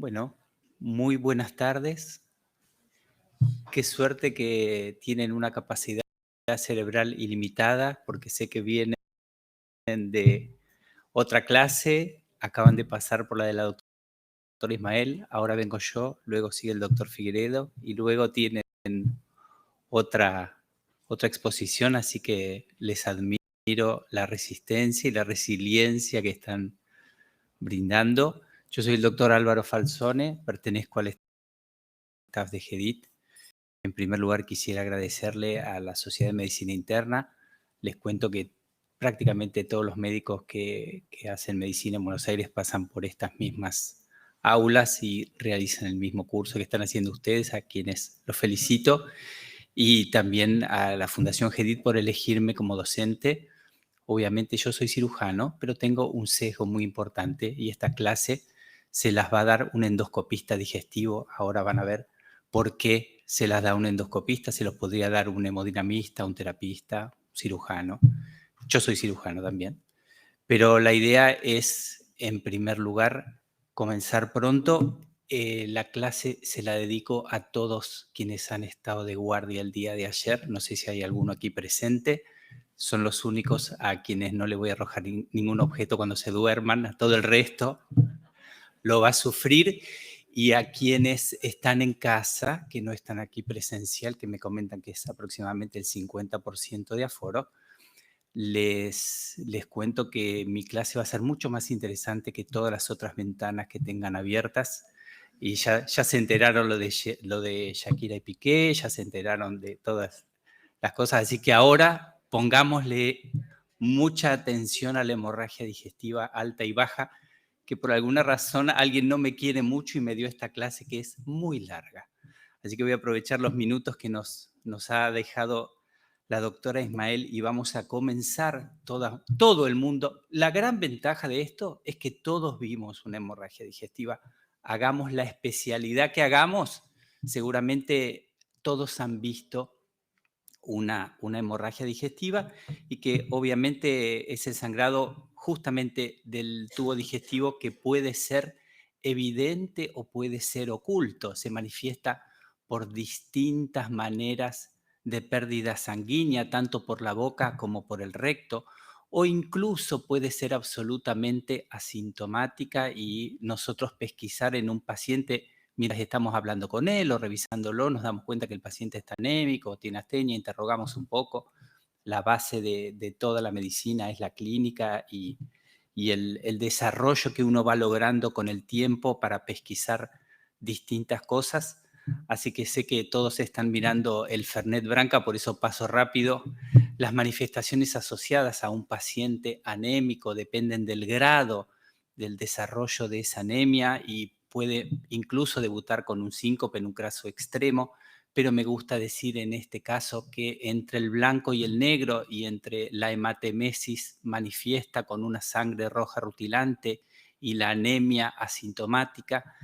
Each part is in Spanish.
Bueno, muy buenas tardes. Qué suerte que tienen una capacidad cerebral ilimitada, porque sé que vienen de otra clase, acaban de pasar por la de la doctora Ismael, ahora vengo yo, luego sigue el doctor Figueredo y luego tienen otra, otra exposición, así que les admiro la resistencia y la resiliencia que están brindando. Yo soy el doctor Álvaro Falzone, pertenezco al staff de GEDIT. En primer lugar, quisiera agradecerle a la Sociedad de Medicina Interna. Les cuento que prácticamente todos los médicos que hacen medicina en Buenos Aires pasan por estas mismas aulas y realizan el mismo curso que están haciendo ustedes, a quienes los felicito, y también a la Fundación GEDIT por elegirme como docente. Obviamente yo soy cirujano, pero tengo un sesgo muy importante y esta clase se las va a dar un endoscopista digestivo. Ahora van a ver por qué se las da un endoscopista, se los podría dar un hemodinamista, un terapista, un cirujano. Yo soy cirujano también. Pero la idea es, en primer lugar, comenzar pronto. La clase se la dedico a todos quienes han estado de guardia el día de ayer. No sé si hay alguno aquí presente. Son los únicos a quienes no le voy a arrojar ningún objeto cuando se duerman. A todo el resto lo va a sufrir. Y a quienes están en casa, que no están aquí presencial, que me comentan que es aproximadamente el 50% de aforo, les cuento que mi clase va a ser mucho más interesante que todas las otras ventanas que tengan abiertas. Y ya se enteraron lo de Shakira y Piqué, ya se enteraron de todas las cosas. Así que ahora pongámosle mucha atención a la hemorragia digestiva alta y baja, que por alguna razón alguien no me quiere mucho y me dio esta clase que es muy larga. Así que voy a aprovechar los minutos que nos ha dejado la doctora Ismael y vamos a comenzar todo el mundo. La gran ventaja de esto es que todos vimos una hemorragia digestiva. Hagamos la especialidad que hagamos, seguramente todos han visto una hemorragia digestiva y que obviamente es el sangrado justamente del tubo digestivo que puede ser evidente o puede ser oculto. Se manifiesta por distintas maneras de pérdida sanguínea, tanto por la boca como por el recto, o incluso puede ser absolutamente asintomática y nosotros pesquisar en un paciente mientras estamos hablando con él o revisándolo, nos damos cuenta que el paciente está anémico, tiene astenia, interrogamos un poco. La base de toda la medicina es la clínica y el desarrollo que uno va logrando con el tiempo para pesquisar distintas cosas. Así que sé que todos están mirando el Fernet Branca, por eso paso rápido. Las manifestaciones asociadas a un paciente anémico dependen del grado del desarrollo de esa anemia y puede incluso debutar con un síncope en un caso extremo, pero me gusta decir en este caso que entre el blanco y el negro y entre la hematemesis manifiesta con una sangre roja rutilante y la anemia asintomática,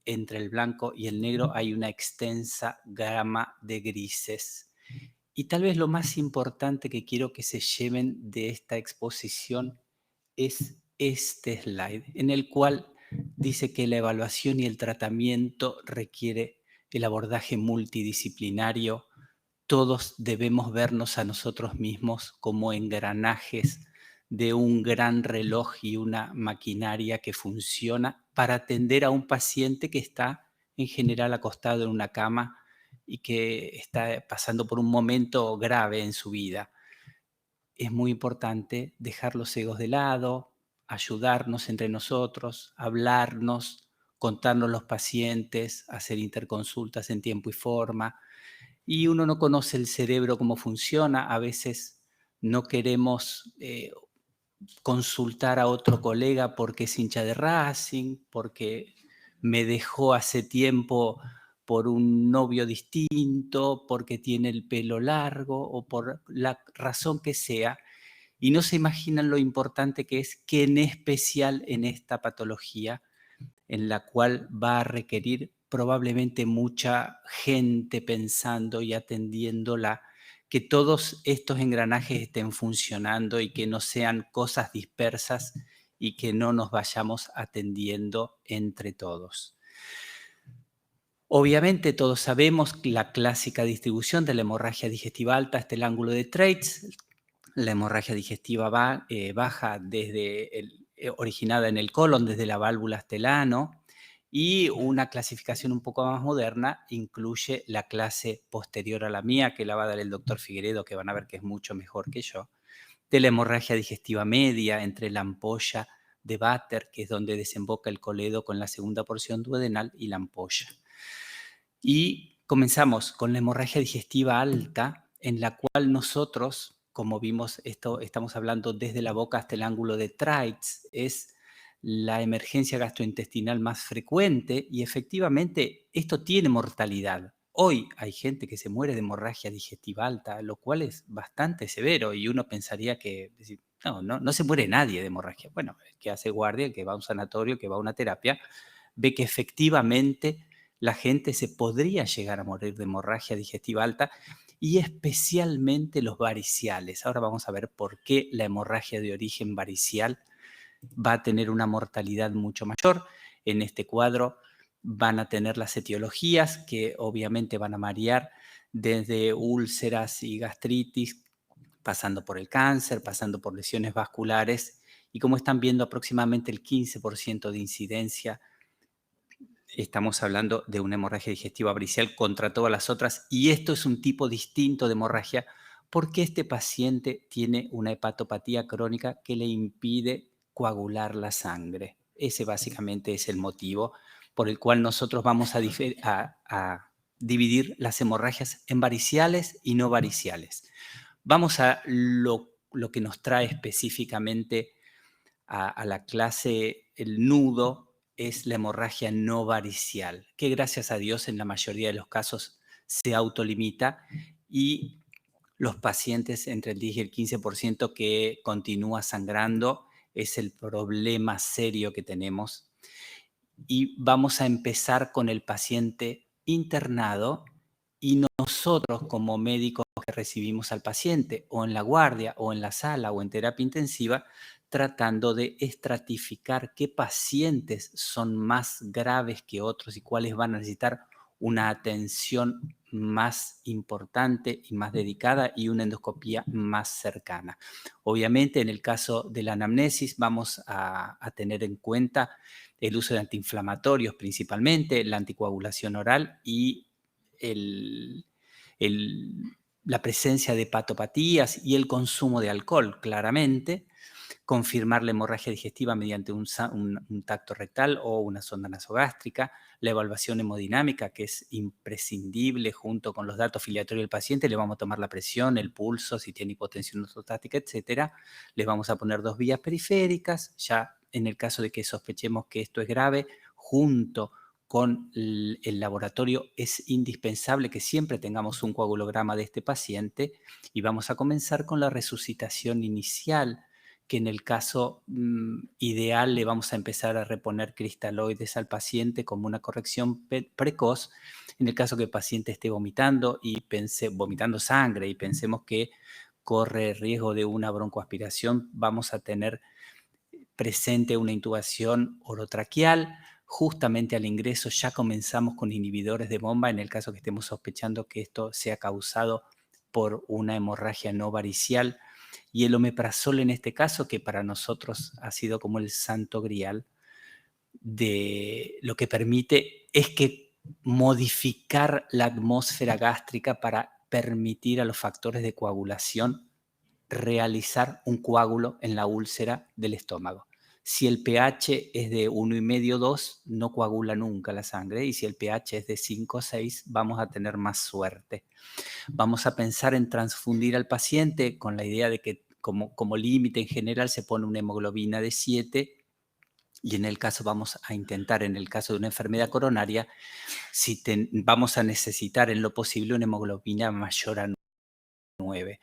entre el blanco y el negro hay una extensa gama de grises. Y tal vez lo más importante que quiero que se lleven de esta exposición es este slide, en el cual dice que la evaluación y el tratamiento requiere el abordaje multidisciplinario. Todos debemos vernos a nosotros mismos como engranajes de un gran reloj y una maquinaria que funciona para atender a un paciente que está en general acostado en una cama y que está pasando por un momento grave en su vida. Es muy importante dejar los egos de lado, ayudarnos entre nosotros, hablarnos, contarnos los pacientes, hacer interconsultas en tiempo y forma. Y uno no conoce el cerebro, cómo funciona, a veces no queremos consultar a otro colega porque es hincha de Racing, porque me dejó hace tiempo por un novio distinto, porque tiene el pelo largo o por la razón que sea, y no se imaginan lo importante que es que en especial en esta patología, en la cual va a requerir probablemente mucha gente pensando y atendiéndola, que todos estos engranajes estén funcionando y que no sean cosas dispersas y que no nos vayamos atendiendo entre todos. Obviamente todos sabemos la clásica distribución de la hemorragia digestiva alta hasta el ángulo de Treitz. La hemorragia digestiva baja originada en el colon, desde la válvula hasta el ano, y una clasificación un poco más moderna incluye la clase posterior a la mía, que la va a dar el doctor Figueredo, que van a ver que es mucho mejor que yo, de la hemorragia digestiva media, entre la ampolla de Vater, que es donde desemboca el coledo con la segunda porción duodenal, y la ampolla. Y comenzamos con la hemorragia digestiva alta, en la cual nosotros, como vimos, estamos hablando desde la boca hasta el ángulo de Treitz, es la emergencia gastrointestinal más frecuente y efectivamente esto tiene mortalidad. Hoy hay gente que se muere de hemorragia digestiva alta, lo cual es bastante severo y uno pensaría que no se muere nadie de hemorragia. Bueno, el que hace guardia, el que va a un sanatorio, el que va a una terapia, ve que efectivamente la gente se podría llegar a morir de hemorragia digestiva alta y especialmente los variciales. Ahora vamos a ver por qué la hemorragia de origen varicial va a tener una mortalidad mucho mayor. En este cuadro van a tener las etiologías que obviamente van a variar desde úlceras y gastritis, pasando por el cáncer, pasando por lesiones vasculares y como están viendo aproximadamente el 15% de incidencia. Estamos hablando de una hemorragia digestiva varicial contra todas las otras y esto es un tipo distinto de hemorragia porque este paciente tiene una hepatopatía crónica que le impide coagular la sangre. Ese básicamente es el motivo por el cual nosotros vamos a dividir las hemorragias en variciales y no variciales. Vamos a lo que nos trae específicamente a la clase, el nudo, es la hemorragia no varicial, que gracias a Dios en la mayoría de los casos se autolimita y los pacientes entre el 10 y el 15% que continúa sangrando es el problema serio que tenemos. Y vamos a empezar con el paciente internado y nosotros como médicos que recibimos al paciente o en la guardia o en la sala o en terapia intensiva, tratando de estratificar qué pacientes son más graves que otros y cuáles van a necesitar una atención más importante y más dedicada y una endoscopía más cercana. Obviamente, en el caso de la anamnesis vamos a tener en cuenta el uso de antiinflamatorios principalmente, la anticoagulación oral y la presencia de hepatopatías y el consumo de alcohol, claramente. Confirmar la hemorragia digestiva mediante un tacto rectal o una sonda nasogástrica, la evaluación hemodinámica, que es imprescindible junto con los datos filiatorios del paciente. Le vamos a tomar la presión, el pulso, si tiene hipotensión ortostática, etcétera. Les vamos a poner 2 vías periféricas, ya en el caso de que sospechemos que esto es grave, junto con el laboratorio es indispensable que siempre tengamos un coagulograma de este paciente y vamos a comenzar con la resucitación inicial, que en el caso ideal le vamos a empezar a reponer cristaloides al paciente como una corrección precoz. En el caso que el paciente esté vomitando vomitando sangre y pensemos que corre riesgo de una broncoaspiración, vamos a tener presente una intubación orotraqueal. Justamente al ingreso ya comenzamos con inhibidores de bomba en el caso que estemos sospechando que esto sea causado por una hemorragia no varicial. Y el omeprazol en este caso, que para nosotros ha sido como el santo grial, de lo que permite es que modificar la atmósfera gástrica para permitir a los factores de coagulación realizar un coágulo en la úlcera del estómago. Si el pH es de 1,5, 2, no coagula nunca la sangre, y si el pH es de 5 o 6, vamos a tener más suerte. Vamos a pensar en transfundir al paciente con la idea de que como límite en general se pone una hemoglobina de 7 y en el caso vamos a intentar, en el caso de una enfermedad coronaria, vamos a necesitar en lo posible una hemoglobina mayor a 9.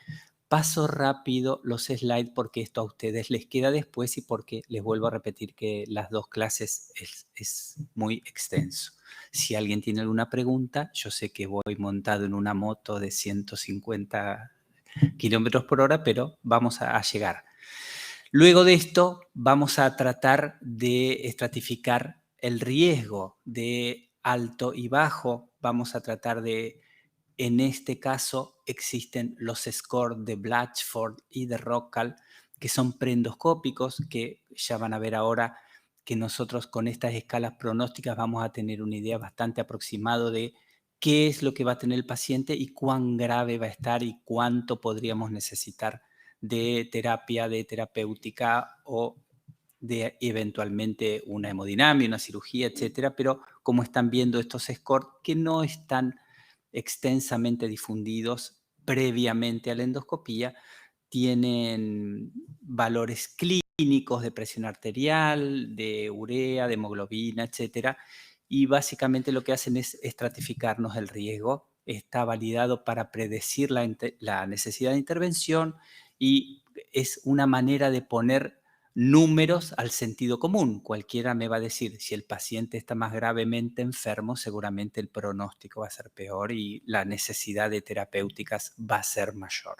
Paso rápido los slides porque esto a ustedes les queda después y porque les vuelvo a repetir que las 2 clases es muy extenso. Si alguien tiene alguna pregunta, yo sé que voy montado en una moto de 150 kilómetros por hora, pero vamos a llegar. Luego de esto vamos a tratar de estratificar el riesgo de alto y bajo, vamos a tratar de, en este caso, existen los scores de Blatchford y de Rockall, que son preendoscópicos, que ya van a ver ahora que nosotros con estas escalas pronósticas vamos a tener una idea bastante aproximada de qué es lo que va a tener el paciente y cuán grave va a estar y cuánto podríamos necesitar de terapia, de terapéutica o de eventualmente una hemodinamia, una cirugía, etcétera, pero como están viendo estos scores que no están extensamente difundidos previamente a la endoscopía, tienen valores clínicos de presión arterial, de urea, de hemoglobina, etcétera, y básicamente lo que hacen es estratificarnos el riesgo. Está validado para predecir la necesidad de intervención y es una manera de poner números al sentido común. Cualquiera me va a decir, si el paciente está más gravemente enfermo, seguramente el pronóstico va a ser peor y la necesidad de terapéuticas va a ser mayor.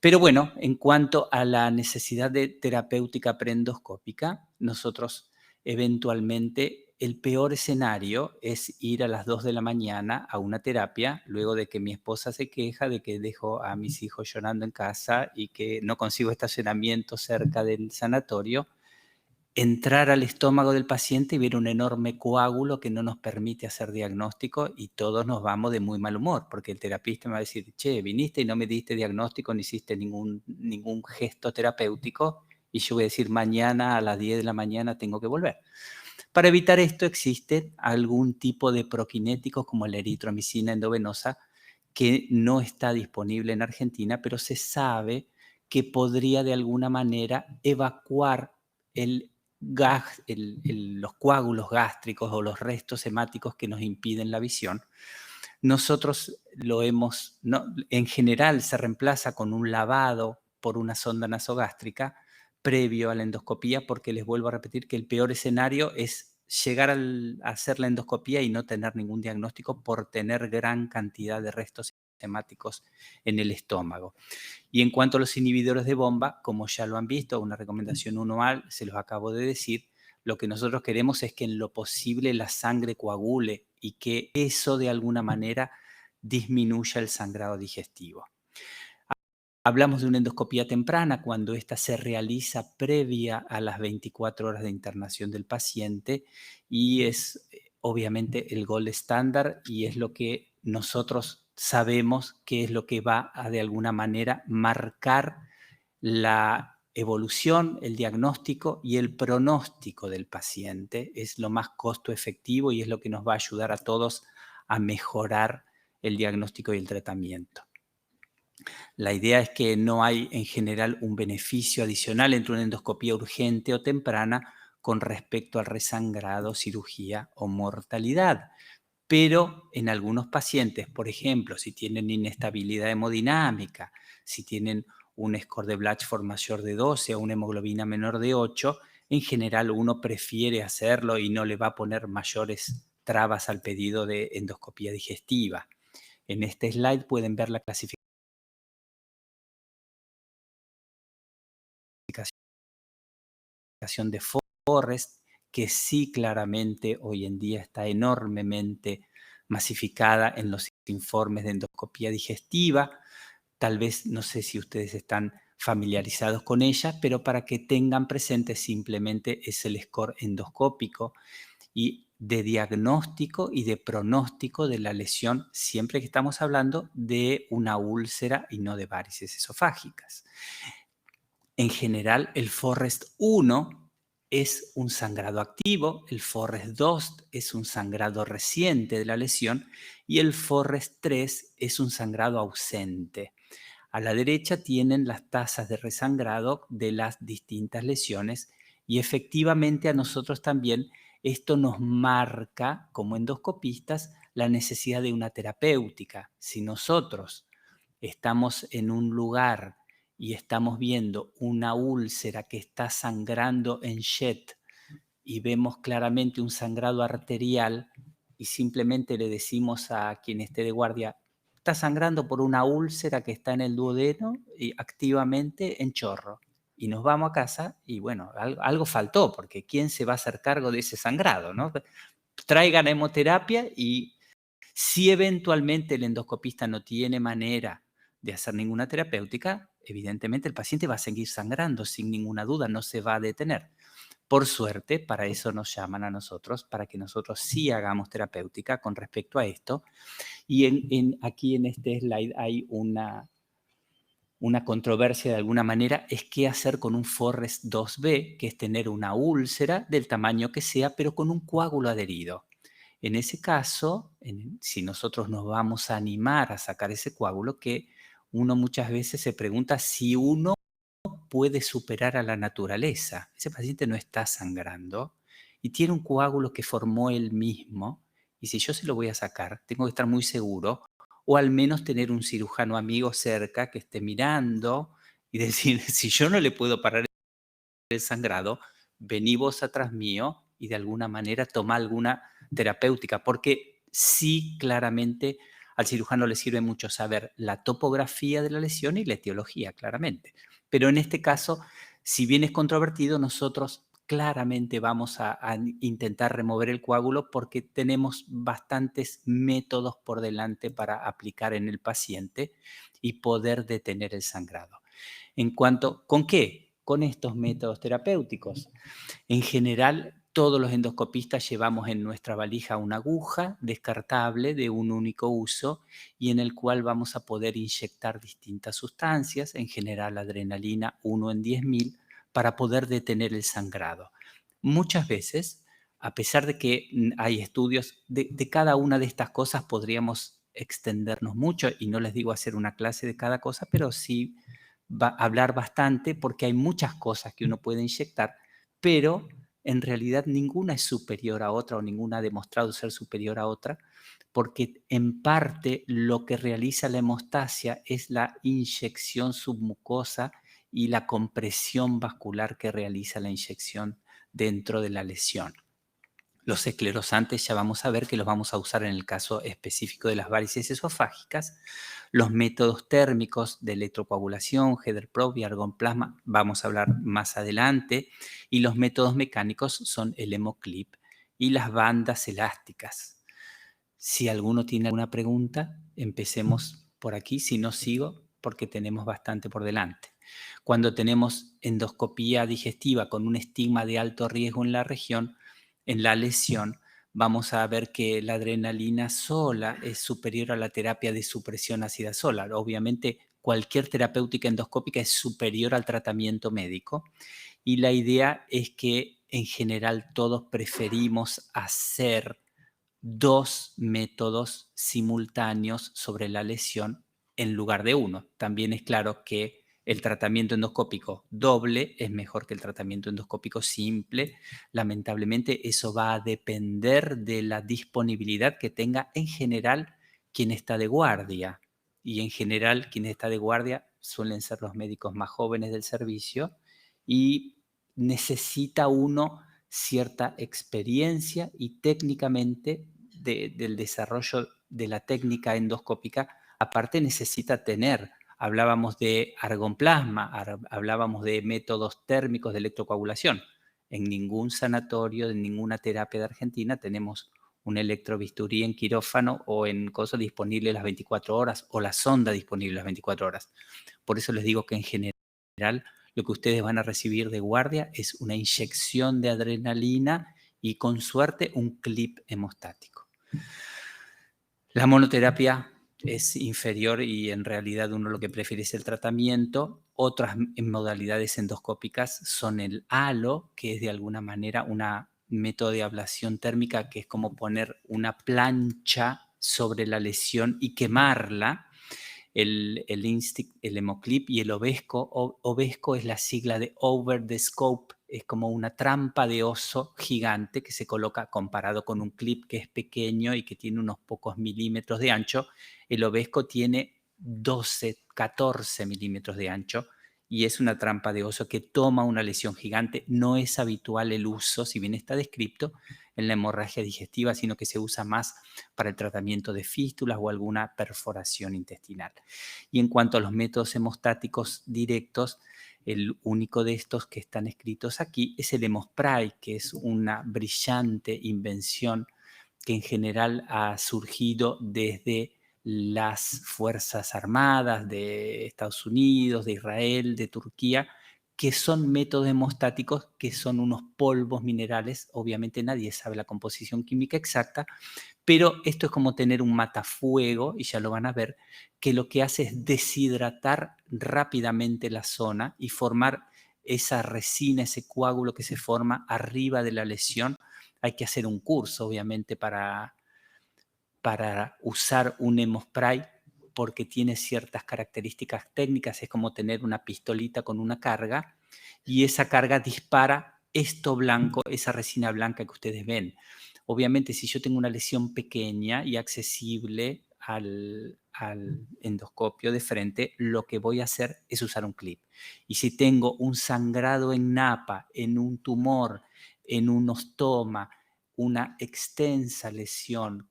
Pero bueno, en cuanto a la necesidad de terapéutica preendoscópica, nosotros eventualmente el peor escenario es ir a las 2 de la mañana a una terapia, luego de que mi esposa se queja de que dejo a mis hijos llorando en casa y que no consigo estacionamiento cerca del sanatorio, entrar al estómago del paciente y ver un enorme coágulo que no nos permite hacer diagnóstico y todos nos vamos de muy mal humor, porque el terapista me va a decir, che, viniste y no me diste diagnóstico, ni hiciste ningún gesto terapéutico, y yo voy a decir, mañana a las 10 de la mañana tengo que volver. Para evitar esto existe algún tipo de prokinéticos como la eritromicina endovenosa que no está disponible en Argentina, pero se sabe que podría de alguna manera evacuar los coágulos gástricos o los restos hemáticos que nos impiden la visión. Nosotros en general se reemplaza con un lavado por una sonda nasogástrica previo a la endoscopía, porque les vuelvo a repetir que el peor escenario es llegar a hacer la endoscopía y no tener ningún diagnóstico por tener gran cantidad de restos hemáticos en el estómago. Y en cuanto a los inhibidores de bomba, como ya lo han visto, una recomendación 1A, se los acabo de decir, lo que nosotros queremos es que en lo posible la sangre coagule y que eso de alguna manera disminuya el sangrado digestivo. Hablamos de una endoscopía temprana cuando ésta se realiza previa a las 24 horas de internación del paciente y es obviamente el gold estándar y es lo que nosotros sabemos que es lo que va a de alguna manera marcar la evolución, el diagnóstico y el pronóstico del paciente. Es lo más costo efectivo y es lo que nos va a ayudar a todos a mejorar el diagnóstico y el tratamiento. La idea es que no hay en general un beneficio adicional entre una endoscopía urgente o temprana con respecto al resangrado, cirugía o mortalidad. Pero en algunos pacientes, por ejemplo, si tienen inestabilidad hemodinámica, si tienen un score de Blatchford mayor de 12 o una hemoglobina menor de 8, en general uno prefiere hacerlo y no le va a poner mayores trabas al pedido de endoscopía digestiva. En este slide pueden ver la clasificación de Forrest, que sí claramente hoy en día está enormemente masificada en los informes de endoscopía digestiva. Tal vez, no sé si ustedes están familiarizados con ella, pero para que tengan presente simplemente es el score endoscópico y de diagnóstico y de pronóstico de la lesión, siempre que estamos hablando de una úlcera y no de varices esofágicas. En general, el Forrest 1 es un sangrado activo, el Forrest 2 es un sangrado reciente de la lesión y el Forrest 3 es un sangrado ausente. A la derecha tienen las tasas de resangrado de las distintas lesiones y efectivamente a nosotros también esto nos marca como endoscopistas la necesidad de una terapéutica. Si nosotros estamos en un lugar y estamos viendo una úlcera que está sangrando en Schett y vemos claramente un sangrado arterial y simplemente le decimos a quien esté de guardia, está sangrando por una úlcera que está en el duodeno y activamente en chorro. y nos vamos a casa y bueno, algo faltó, porque ¿quién se va a hacer cargo de ese sangrado, no? Traigan hemoterapia y si eventualmente el endoscopista no tiene manera de hacer ninguna terapéutica, evidentemente el paciente va a seguir sangrando sin ninguna duda, no se va a detener. Por suerte, para eso nos llaman a nosotros, para que nosotros sí hagamos terapéutica con respecto a esto. Y aquí en este slide hay una controversia de alguna manera, es qué hacer con un Forrest 2B, que es tener una úlcera del tamaño que sea, pero con un coágulo adherido. En ese caso, si nosotros nos vamos a animar a sacar ese coágulo, que uno muchas veces se pregunta si uno puede superar a la naturaleza. Ese paciente no está sangrando y tiene un coágulo que formó él mismo, y si yo se lo voy a sacar, tengo que estar muy seguro, o al menos tener un cirujano amigo cerca que esté mirando y decir, si yo no le puedo parar el sangrado, vení vos atrás mío y de alguna manera toma alguna terapéutica, porque sí, claramente al cirujano le sirve mucho saber la topografía de la lesión y la etiología, claramente. Pero en este caso, si bien es controvertido, nosotros claramente vamos a intentar remover el coágulo porque tenemos bastantes métodos por delante para aplicar en el paciente y poder detener el sangrado. En cuanto, ¿con qué? Con estos métodos terapéuticos. En general, todos los endoscopistas llevamos en nuestra valija una aguja descartable de un único uso y en el cual vamos a poder inyectar distintas sustancias, en general adrenalina 1 en 10.000, para poder detener el sangrado. Muchas veces, a pesar de que hay estudios de cada una de estas cosas, podríamos extendernos mucho y no les digo hacer una clase de cada cosa, pero sí hablar bastante porque hay muchas cosas que uno puede inyectar, pero en realidad ninguna es superior a otra o ninguna ha demostrado ser superior a otra, porque en parte lo que realiza la hemostasia es la inyección submucosa y la compresión vascular que realiza la inyección dentro de la lesión. Los esclerosantes ya vamos a ver que los vamos a usar en el caso específico de las varices esofágicas. Los métodos térmicos de electrocoagulación, Header-Probe y argon-plasma, vamos a hablar más adelante. Y los métodos mecánicos son el hemoclip y las bandas elásticas. Si alguno tiene alguna pregunta, empecemos por aquí. Si no, sigo porque tenemos bastante por delante. Cuando tenemos endoscopía digestiva con un estigma de alto riesgo en la región, en la lesión, vamos a ver que la adrenalina sola es superior a la terapia de supresión ácida sola. Obviamente, cualquier terapéutica endoscópica es superior al tratamiento médico y la idea es que en general todos preferimos hacer dos métodos simultáneos sobre la lesión en lugar de uno. También es claro que el tratamiento endoscópico doble es mejor que el tratamiento endoscópico simple. Lamentablemente eso va a depender de la disponibilidad que tenga en general quien está de guardia. Y en general quien está de guardia suelen ser los médicos más jóvenes del servicio y necesita uno cierta experiencia y técnicamente del desarrollo de la técnica endoscópica, aparte necesita tener. Hablábamos de argonplasma, hablábamos de métodos térmicos de electrocoagulación. En ningún sanatorio, en ninguna terapia de Argentina tenemos un electrobisturí en quirófano o en cosas disponible las 24 horas o la sonda disponible las 24 horas. Por eso les digo que en general lo que ustedes van a recibir de guardia es una inyección de adrenalina y con suerte un clip hemostático. La monoterapia es inferior y en realidad uno lo que prefiere es el tratamiento. Otras modalidades endoscópicas son el halo, que es de alguna manera una método de ablación térmica que es como poner una plancha sobre la lesión y quemarla. El Instinct, el hemoclip y el Ovesco. Ovesco es la sigla de Over the Scope, es como una trampa de oso gigante que se coloca comparado con un clip que es pequeño y que tiene unos pocos milímetros de ancho. El Ovesco tiene 12, 14 milímetros de ancho y es una trampa de oso que toma una lesión gigante. No es habitual el uso, si bien está descrito, en la hemorragia digestiva, sino que se usa más para el tratamiento de fístulas o alguna perforación intestinal. Y en cuanto a los métodos hemostáticos directos, El único de estos que están escritos aquí es el Hemospray, que es una brillante invención que en general ha surgido desde las Fuerzas Armadas de Estados Unidos, de Israel, de Turquía, que son métodos hemostáticos, que son unos polvos minerales. Obviamente nadie sabe la composición química exacta, pero esto es como tener un matafuego, y ya lo van a ver, que lo que hace es deshidratar rápidamente la zona y formar esa resina, ese coágulo que se forma arriba de la lesión. Hay que hacer un curso, obviamente, para usar un Hemospray, porque tiene ciertas características técnicas. Es como tener una pistolita con una carga, y esa carga dispara esto blanco, esa resina blanca que ustedes ven. Obviamente, si yo tengo una lesión pequeña y accesible al endoscopio de frente, lo que voy a hacer es usar un clip. Y si tengo un sangrado en napa, en un tumor, en un ostoma, una extensa lesión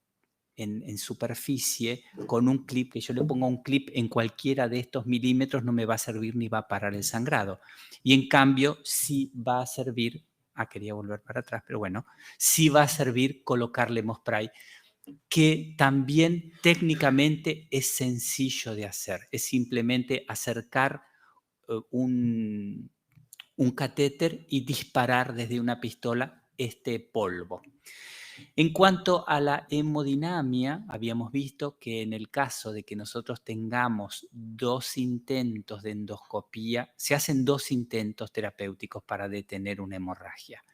en superficie, con un clip, que yo le ponga un clip en cualquiera de estos milímetros, no me va a servir ni va a parar el sangrado. Y en cambio, sí va a servir, quería volver para atrás, pero bueno, sí va a servir colocarle Hemospray, que también técnicamente es sencillo de hacer. Es simplemente acercar un catéter y disparar desde una pistola este polvo. En cuanto a la hemodinamia, habíamos visto que en el caso de que nosotros tengamos 2 intentos de endoscopía, se hacen 2 intentos terapéuticos para detener una hemorragia.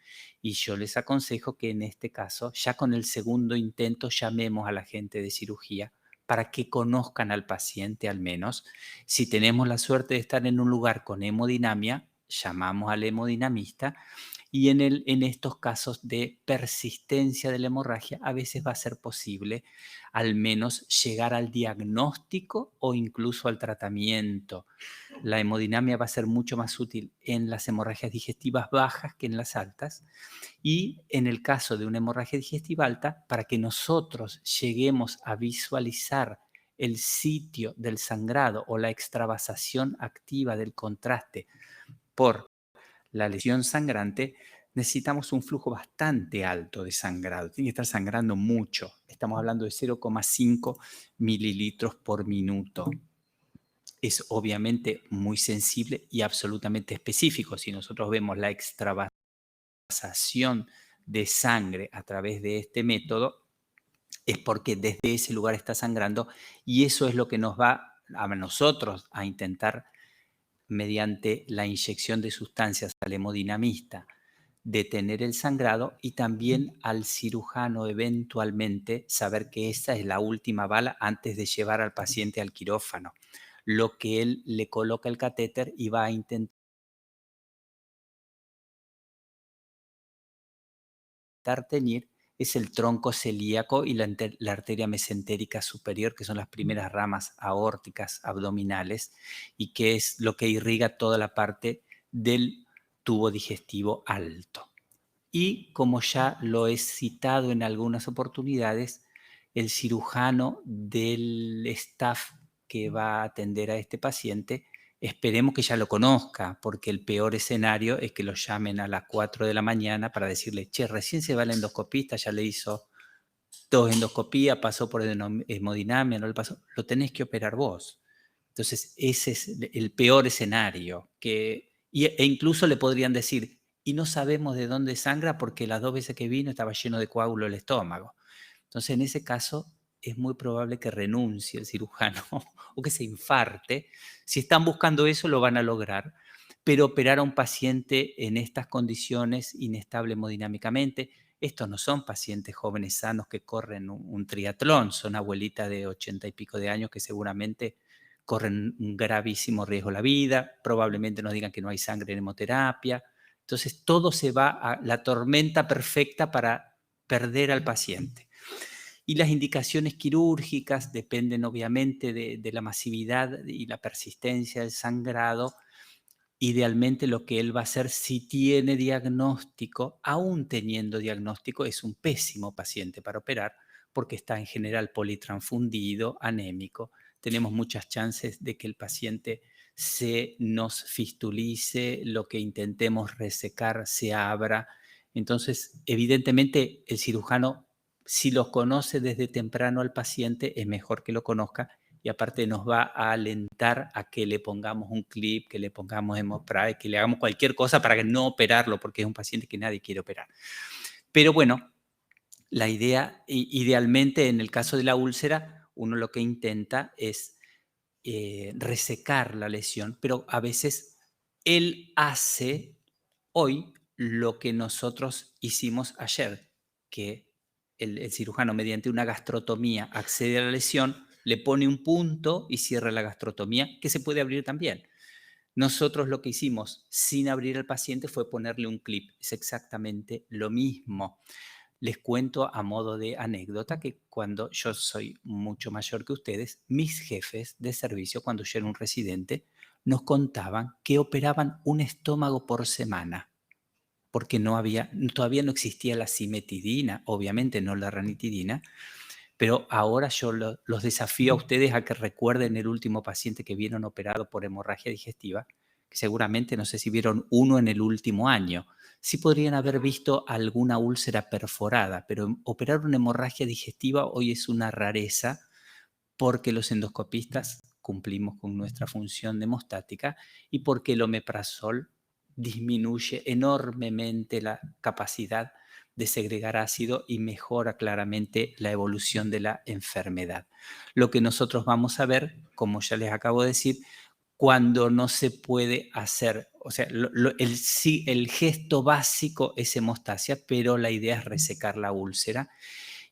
Y yo les aconsejo que en este caso, ya con el segundo intento, llamemos a la gente de cirugía para que conozcan al paciente al menos. Si tenemos la suerte de estar en un lugar con hemodinamia, llamamos al hemodinamista. Y en estos casos de persistencia de la hemorragia, a veces va a ser posible al menos llegar al diagnóstico o incluso al tratamiento. La hemodinamia va a ser mucho más útil en las hemorragias digestivas bajas que en las altas. Y en el caso de una hemorragia digestiva alta, para que nosotros lleguemos a visualizar el sitio del sangrado o la extravasación activa del contraste por la lesión sangrante, necesitamos un flujo bastante alto de sangrado. Tiene que estar sangrando mucho. Estamos hablando de 0,5 mililitros por minuto. Es obviamente muy sensible y absolutamente específico. Si nosotros vemos la extravasación de sangre a través de este método, es porque desde ese lugar está sangrando, y eso es lo que nos va a nosotros a intentar, mediante la inyección de sustancias al hemodinamista, detener el sangrado, y también al cirujano eventualmente saber que esa es la última bala antes de llevar al paciente al quirófano. Lo que él le coloca el catéter y va a intentar teñir es el tronco celíaco y la arteria mesentérica superior, que son las primeras ramas aórticas abdominales, y que es lo que irriga toda la parte del tubo digestivo alto. Y como ya lo he citado en algunas oportunidades, el cirujano del staff que va a atender a este paciente, esperemos que ya lo conozca, porque el peor escenario es que lo llamen a las 4 de la mañana para decirle: che, recién se va el endoscopista, ya le hizo 2 endoscopías, pasó por hemodinamia, no le pasó, lo tenés que operar vos. Entonces, ese es el peor escenario. E incluso le podrían decir: y no sabemos de dónde sangra porque las 2 veces que vino estaba lleno de coágulo el estómago. Entonces, en ese caso, es muy probable que renuncie el cirujano o que se infarte. Si están buscando eso, lo van a lograr. Pero operar a un paciente en estas condiciones, inestable hemodinámicamente, estos no son pacientes jóvenes sanos que corren un triatlón, son abuelitas de 80 y pico de años que seguramente corren un gravísimo riesgo a la vida, probablemente nos digan que no hay sangre en hemoterapia. Entonces todo se va a la tormenta perfecta para perder al paciente. Y las indicaciones quirúrgicas dependen obviamente de la masividad y la persistencia del sangrado. Idealmente lo que él va a hacer, si tiene diagnóstico, aún teniendo diagnóstico, es un pésimo paciente para operar, porque está en general politransfundido, anémico. Tenemos muchas chances de que el paciente se nos fistulice, lo que intentemos resecar se abra. Entonces, evidentemente, el cirujano, si lo conoce desde temprano al paciente, es mejor que lo conozca y aparte nos va a alentar a que le pongamos un clip, que le pongamos Hemopry, que le hagamos cualquier cosa para no operarlo, porque es un paciente que nadie quiere operar. Pero bueno, la idea, idealmente en el caso de la úlcera, uno lo que intenta es resecar la lesión, pero a veces él hace hoy lo que nosotros hicimos ayer, que el cirujano mediante una gastrotomía accede a la lesión, le pone un punto y cierra la gastrotomía, que se puede abrir también. Nosotros lo que hicimos sin abrir al paciente fue ponerle un clip. Es exactamente lo mismo. Les cuento a modo de anécdota que cuando yo soy mucho mayor que ustedes, mis jefes de servicio, cuando yo era un residente, nos contaban que operaban un estómago por semana, porque todavía no existía la cimetidina, obviamente no la ranitidina, pero ahora yo los desafío a ustedes a que recuerden el último paciente que vieron operado por hemorragia digestiva, que seguramente no sé si vieron uno en el último año. Sí podrían haber visto alguna úlcera perforada, pero operar una hemorragia digestiva hoy es una rareza porque los endoscopistas cumplimos con nuestra función hemostática y porque el omeprazol disminuye enormemente la capacidad de segregar ácido y mejora claramente la evolución de la enfermedad. Lo que nosotros vamos a ver, como ya les acabo de decir, cuando no se puede hacer, o sea, el gesto básico es hemostasia, pero la idea es resecar la úlcera.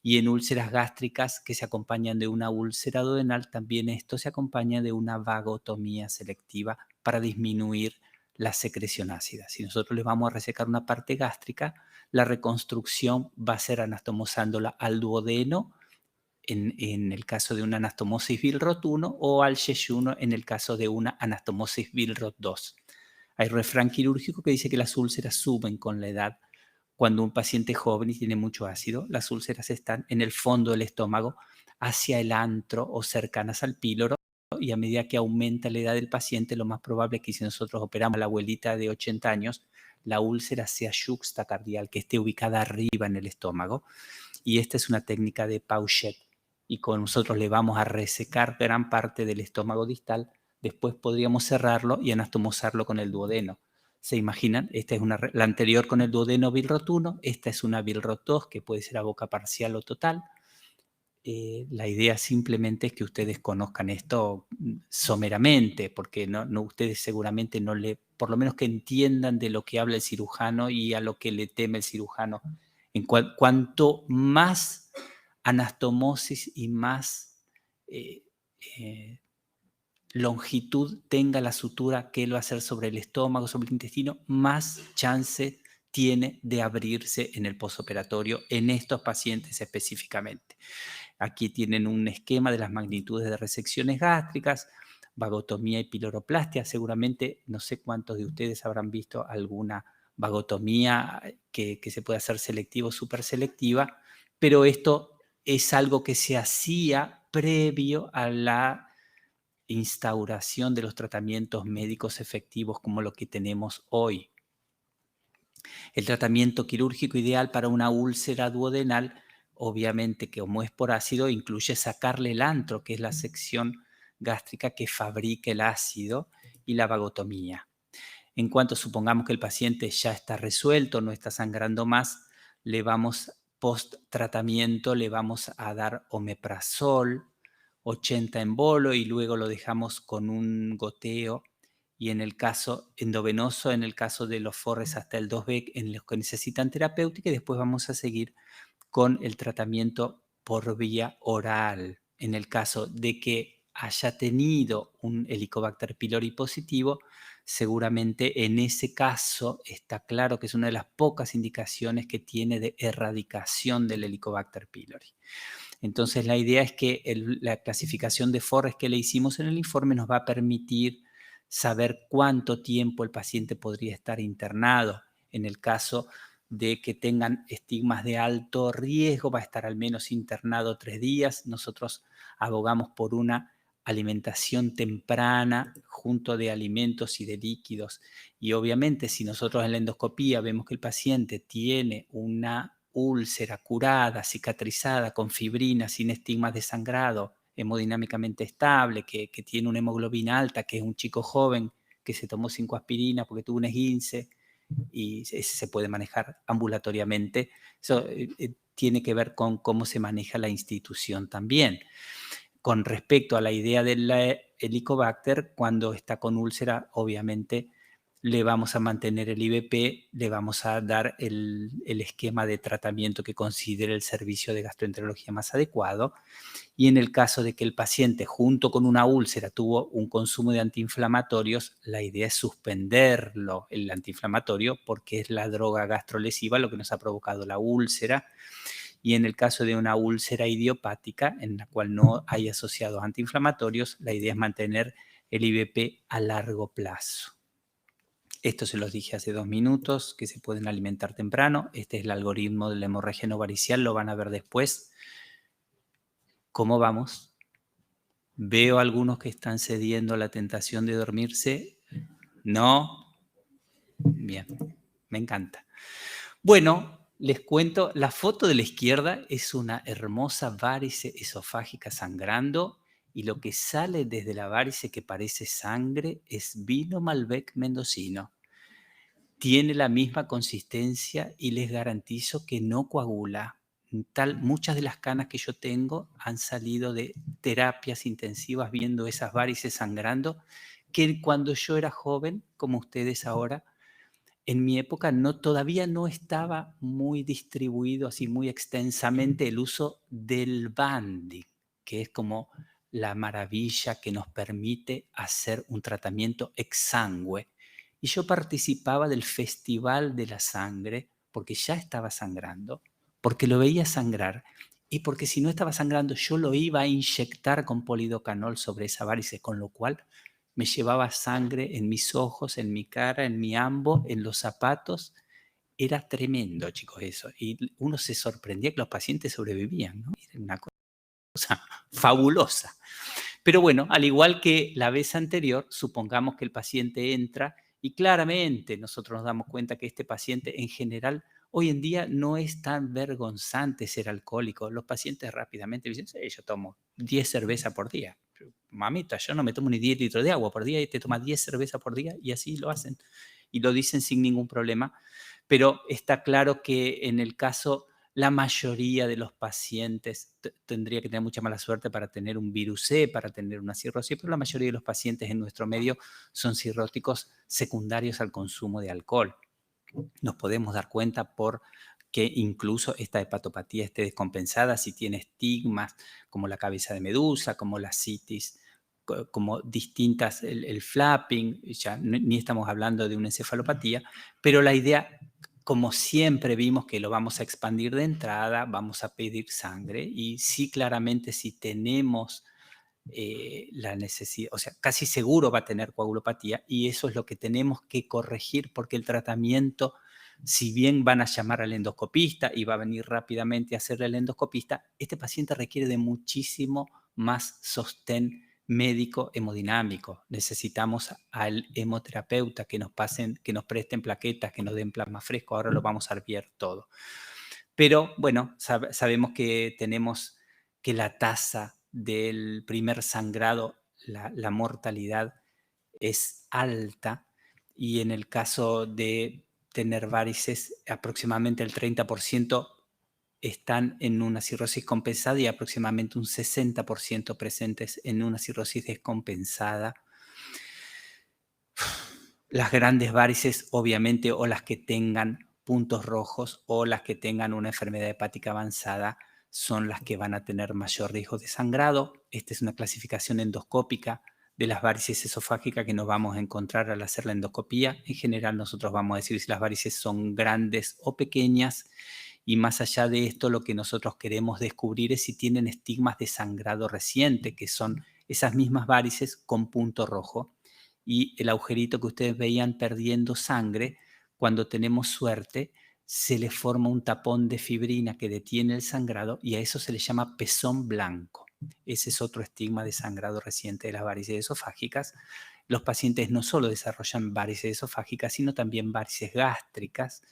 Y en úlceras gástricas que se acompañan de una úlcera duodenal, también esto se acompaña de una vagotomía selectiva para disminuir la secreción ácida. Si nosotros les vamos a resecar una parte gástrica, la reconstrucción va a ser anastomosándola al duodeno en el caso de una anastomosis Billroth 1 o al yeyuno en el caso de una anastomosis Billroth 2. Hay refrán quirúrgico que dice que las úlceras suben con la edad. Cuando un paciente es joven y tiene mucho ácido, las úlceras están en el fondo del estómago, hacia el antro o cercanas al píloro, y a medida que aumenta la edad del paciente, lo más probable es que si nosotros operamos a la abuelita de 80 años, la úlcera sea yuxtacardial, que esté ubicada arriba en el estómago. Y esta es una técnica de Pauchet. Y con nosotros le vamos a resecar gran parte del estómago distal. Después podríamos cerrarlo y anastomosarlo con el duodeno. ¿Se imaginan? Esta es la anterior con el duodeno Billroth 1. Esta es una Billroth 2 que puede ser a boca parcial o total. La idea simplemente es que ustedes conozcan esto someramente, porque ustedes seguramente no por lo menos que entiendan de lo que habla el cirujano y a lo que le teme el cirujano. Cuanto más anastomosis y más eh, eh, longitud tenga la sutura que él va a hacer sobre el estómago, sobre el intestino, más chance tiene de abrirse en el posoperatorio en estos pacientes específicamente. Aquí tienen un esquema de las magnitudes de resecciones gástricas, vagotomía y piloroplastia. Seguramente no sé cuántos de ustedes habrán visto alguna vagotomía que se puede hacer selectiva o súper selectiva, pero esto es algo que se hacía previo a la instauración de los tratamientos médicos efectivos como lo que tenemos hoy. El tratamiento quirúrgico ideal para una úlcera duodenal, obviamente que como es por ácido, incluye sacarle el antro, que es la sección gástrica que fabrica el ácido, y la vagotomía. En cuanto supongamos que el paciente ya está resuelto, no está sangrando más, post tratamiento le vamos a dar omeprazol, 80 en bolo y luego lo dejamos con un goteo, y en el caso endovenoso, en el caso de los forres hasta el 2B en los que necesitan terapéutica, y después vamos a seguir con el tratamiento por vía oral. En el caso de que haya tenido un Helicobacter pylori positivo, seguramente en ese caso está claro que es una de las pocas indicaciones que tiene de erradicación del Helicobacter pylori. Entonces la idea es que la clasificación de Forres que le hicimos en el informe nos va a permitir saber cuánto tiempo el paciente podría estar internado. En el caso de que tengan estigmas de alto riesgo, va a estar al menos internado 3 días. Nosotros abogamos por una alimentación temprana junto de alimentos y de líquidos. Y obviamente si nosotros en la endoscopía vemos que el paciente tiene una úlcera curada, cicatrizada, con fibrina, sin estigmas de sangrado, hemodinámicamente estable, que tiene una hemoglobina alta, que es un chico joven que se tomó 5 aspirinas porque tuvo un esguince y ese se puede manejar ambulatoriamente. Eso tiene que ver con cómo se maneja la institución también. Con respecto a la idea del Helicobacter, cuando está con úlcera, obviamente le vamos a mantener el IVP, le vamos a dar el esquema de tratamiento que considere el servicio de gastroenterología más adecuado. Y en el caso de que el paciente junto con una úlcera tuvo un consumo de antiinflamatorios, la idea es suspenderlo, el antiinflamatorio, porque es la droga gastrolesiva lo que nos ha provocado la úlcera. Y en el caso de una úlcera idiopática, en la cual no hay asociados antiinflamatorios, la idea es mantener el IVP a largo plazo. Esto se los dije hace 2 minutos, que se pueden alimentar temprano. Este es el algoritmo de la hemorragia no varicial, lo van a ver después. ¿Cómo vamos? Veo algunos que están cediendo a la tentación de dormirse. ¿No? Bien, me encanta. Bueno, les cuento, la foto de la izquierda es una hermosa varice esofágica sangrando y lo que sale desde la varice que parece sangre es vino Malbec mendocino. Tiene la misma consistencia y les garantizo que no coagula. Muchas de las canas que yo tengo han salido de terapias intensivas viendo esas varices sangrando, que cuando yo era joven, como ustedes ahora, en mi época todavía no estaba muy distribuido, así muy extensamente el uso del banding, que es como la maravilla que nos permite hacer un tratamiento exsangue. Y yo participaba del Festival de la Sangre porque ya estaba sangrando, porque lo veía sangrar y porque si no estaba sangrando yo lo iba a inyectar con polidocanol sobre esa varice, con lo cual me llevaba sangre en mis ojos, en mi cara, en mi ambo, en los zapatos. Era tremendo, chicos, eso. Y uno se sorprendía que los pacientes sobrevivían, ¿no? Era una cosa fabulosa. Pero bueno, al igual que la vez anterior, supongamos que el paciente entra y claramente nosotros nos damos cuenta que este paciente en general hoy en día no es tan vergonzante ser alcohólico. Los pacientes rápidamente dicen, sí, yo tomo 10 cervezas por día. Mamita, yo no me tomo ni 10 litros de agua por día y te tomas 10 cervezas por día y así lo hacen. Y lo dicen sin ningún problema. Pero está claro que en el caso la mayoría de los pacientes tendría que tener mucha mala suerte para tener un virus C, para tener una cirrosis, pero la mayoría de los pacientes en nuestro medio son cirróticos secundarios al consumo de alcohol. Nos podemos dar cuenta por que incluso esta hepatopatía esté descompensada si tiene estigmas como la cabeza de medusa, como la citis, como distintas, el flapping, ya ni estamos hablando de una encefalopatía, pero la idea, como siempre vimos que lo vamos a expandir de entrada, vamos a pedir sangre y sí, claramente si tenemos la necesidad, o sea, casi seguro va a tener coagulopatía y eso es lo que tenemos que corregir porque el tratamiento, si bien van a llamar al endoscopista y va a venir rápidamente a hacerle al endoscopista, este paciente requiere de muchísimo más sostén médico hemodinámico. Necesitamos al hemoterapeuta que nos presten plaquetas, que nos den plasma fresco, ahora lo vamos a ver todo. Pero bueno, sabemos que tenemos que la tasa del primer sangrado, la mortalidad es alta y en el caso de tener varices, aproximadamente el 30% están en una cirrosis compensada y aproximadamente un 60% presentes en una cirrosis descompensada. Las grandes varices, obviamente, o las que tengan puntos rojos o las que tengan una enfermedad hepática avanzada, son las que van a tener mayor riesgo de sangrado. Esta es una clasificación endoscópica de las varices esofágicas que nos vamos a encontrar al hacer la endoscopía. En general, nosotros vamos a decir si las varices son grandes o pequeñas. Y más allá de esto, lo que nosotros queremos descubrir es si tienen estigmas de sangrado reciente, que son esas mismas varices con punto rojo. Y el agujerito que ustedes veían perdiendo sangre, cuando tenemos suerte, se le forma un tapón de fibrina que detiene el sangrado y a eso se le llama pezón blanco. Ese es otro estigma de sangrado reciente de las varices esofágicas. Los pacientes no solo desarrollan varices esofágicas, sino también varices gástricas.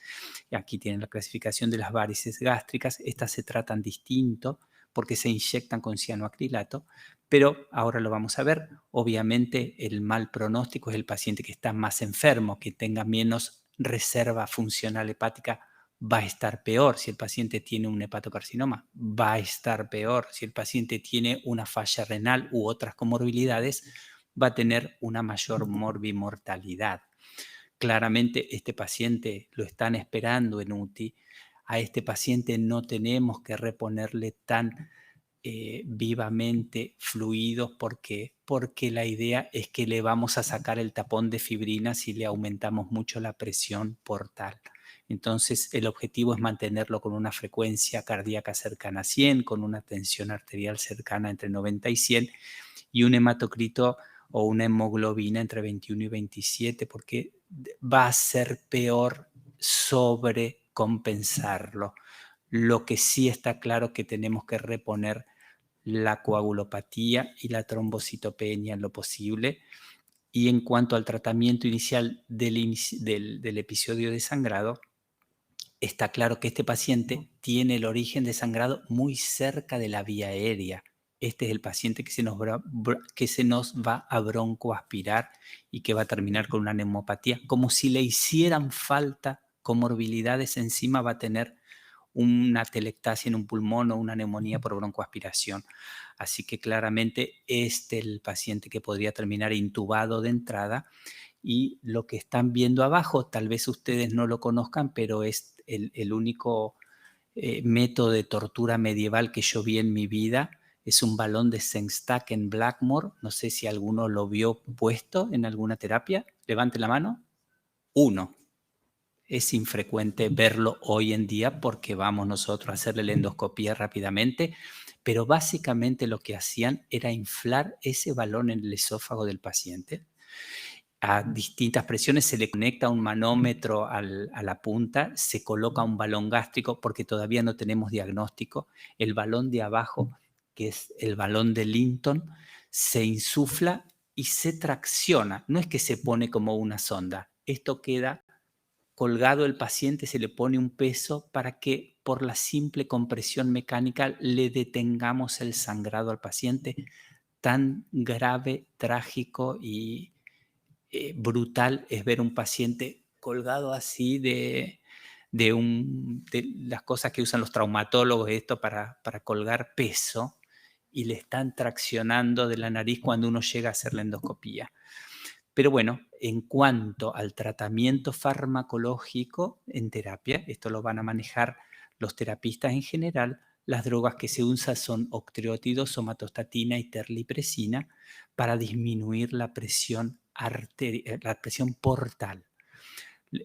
Y aquí tienen la clasificación de las varices gástricas. Estas se tratan distinto porque se inyectan con cianoacrilato, pero ahora lo vamos a ver. Obviamente el mal pronóstico es el paciente que está más enfermo, que tenga menos reserva funcional hepática, va a estar peor. Si el paciente tiene un hepatocarcinoma, va a estar peor. Si el paciente tiene una falla renal u otras comorbilidades, va a tener una mayor morbimortalidad. Claramente este paciente lo están esperando en UTI. A este paciente no tenemos que reponerle tan vivamente fluidos. ¿Por qué? Porque la idea es que le vamos a sacar el tapón de fibrina si le aumentamos mucho la presión portal. Entonces, el objetivo es mantenerlo con una frecuencia cardíaca cercana a 100, con una tensión arterial cercana entre 90 y 100 y un hematocrito o una hemoglobina entre 21 y 27, porque va a ser peor sobrecompensarlo. Lo que sí está claro que tenemos que reponer la coagulopatía y la trombocitopenia en lo posible. Y en cuanto al tratamiento inicial del episodio de sangrado, está claro que este paciente tiene el origen de sangrado muy cerca de la vía aérea. Este es el paciente que se nos va a broncoaspirar y que va a terminar con una neumopatía. Como si le hicieran falta comorbilidades encima, va a tener una telectasia en un pulmón o una neumonía por broncoaspiración. Así que claramente este es el paciente que podría terminar intubado de entrada. Y lo que están viendo abajo, tal vez ustedes no lo conozcan, pero es el único método de tortura medieval que yo vi en mi vida. Es un balón de Sengstack en Blackmore. No sé si alguno lo vio puesto en alguna terapia. Levante la mano. Uno. Es infrecuente verlo hoy en día porque vamos nosotros a hacerle la endoscopía rápidamente, pero básicamente lo que hacían era inflar ese balón en el esófago del paciente. A distintas presiones se le conecta un manómetro a la punta, se coloca un balón gástrico porque todavía no tenemos diagnóstico. El balón de abajo, que es el balón de Linton, se insufla y se tracciona. No es que se pone como una sonda. Esto queda colgado el paciente, se le pone un peso para que por la simple compresión mecánica le detengamos el sangrado al paciente. Tan grave, trágico y brutal es ver un paciente colgado así de las cosas que usan los traumatólogos, esto para colgar peso, y le están traccionando de la nariz cuando uno llega a hacer la endoscopía. Pero bueno, en cuanto al tratamiento farmacológico en terapia, esto lo van a manejar los terapistas en general. Las drogas que se usan son octreótidos, somatostatina y terlipresina para disminuir la presión portal.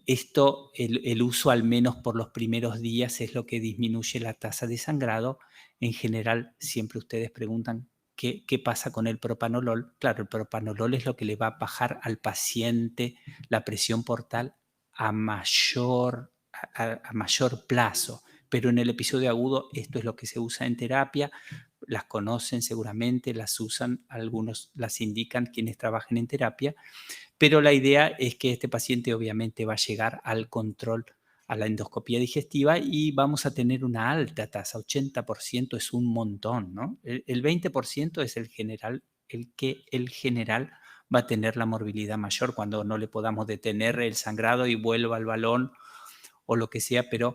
Esto, el uso al menos por los primeros días es lo que disminuye la tasa de sangrado. En general, siempre ustedes preguntan qué pasa con el propanolol. Claro, el propanolol es lo que le va a bajar al paciente la presión portal a mayor plazo. Pero en el episodio agudo esto es lo que se usa en terapia. Las conocen seguramente, las usan, algunos las indican quienes trabajan en terapia. Pero la idea es que este paciente obviamente va a llegar al control, a la endoscopía digestiva, y vamos a tener una alta tasa. 80% es un montón, ¿no? El 20% es el general va a tener la morbilidad mayor cuando no le podamos detener el sangrado y vuelva al balón o lo que sea. Pero